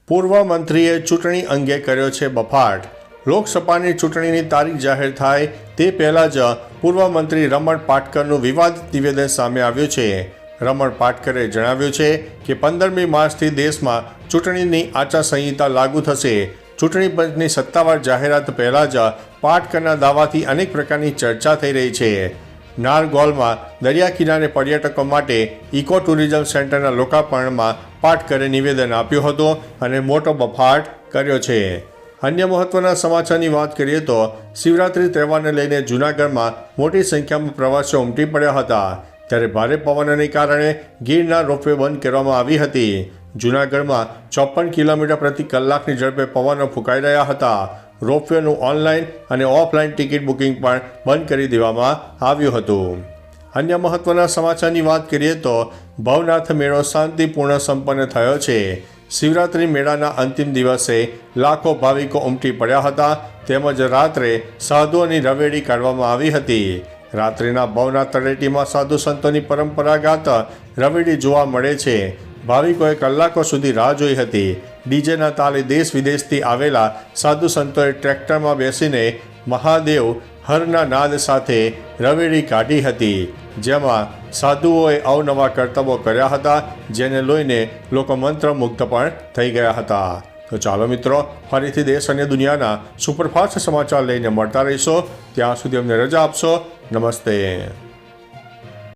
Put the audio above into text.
પૂર્વ મંત્રીએ ચૂંટણી અંગે કર્યો છે બફાટ। લોકસભાની ચૂંટણીની તારીખ જાહેર થાય તે પહેલાં જ પૂર્વ મંત્રી રમણ પાટકરનું વિવાદિત નિવેદન સામે આવ્યું છે। રમણ પાટકરે જણાવ્યું છે કે 15મી માર્ચથી દેશમાં ચૂંટણીની આચારસંહિતા લાગુ થશે। ચૂંટણી પંચની સત્તાવાર જાહેરાત પહેલાં જ પાટકરના દાવાથી અનેક પ્રકારની ચર્ચા થઈ રહી છે। નારગોલમાં દરિયા કિનારે પર્યટકો માટે ઇકો ટુરિઝમ સેન્ટરના લોકાર્પણમાં પાટકરે નિવેદન આપ્યું હતું અને મોટો બફાટ કર્યો છે। અન્ય મહત્વના સમાચારની વાત કરીએ તો શિવરાત્રી તહેવારને લઈને જૂનાગઢમાં મોટી સંખ્યામાં પ્રવાસીઓ ઉમટી પડ્યા હતા, ત્યારે ભારે પવનને કારણે ગીરના રોપવે બંધ કરવામાં આવી હતી। જૂનાગઢમાં 54 કિલોમીટર પ્રતિ કલાકની ઝડપે પવનો ફૂંકાઈ રહ્યા હતા। રોપવેનું ઓનલાઈન અને ઓફલાઈન ટિકિટ બુકિંગ પણ બંધ કરી દેવામાં આવ્યું હતું। અન્ય મહત્વના સમાચારની વાત કરીએ તો ભવનાથ મેળો શાંતિપૂર્ણ સંપન્ન થયો છે। શિવરાત્રી મેળાના અંતિમ દિવસે લાખો ભાવિકો ઉમટી પડ્યા હતા, તેમજ રાત્રે સાધુઓની રવેડી કાઢવામાં આવી હતી। રાત્રિના ભવનાથ તળેટીમાં સાધુ સંતોની પરંપરાગત રવેડી જોવા મળે છે। ભાવિકોએ કલાકો સુધી રાહ જોઈ હતી। ડીજેના તાલે દેશ વિદેશથી આવેલા સાધુ સંતોએ ટ્રેક્ટરમાં બેસીને મહાદેવ હરના નાદ સાથે રવેડી કાઢી હતી, જેમાં સાધુઓએ અવનવા કરતબો કર્યા હતા, જેને લઈને લોકો મંત્રમુગ્ધ પણ થઈ ગયા હતા। તો ચાલો મિત્રો, ફરીથી દેશ અને દુનિયાના સુપરફાસ્ટ સમાચાર લઈને મળતા રહીશો। ત્યાં સુધી અમને રજા આપશો। નમસ્તે।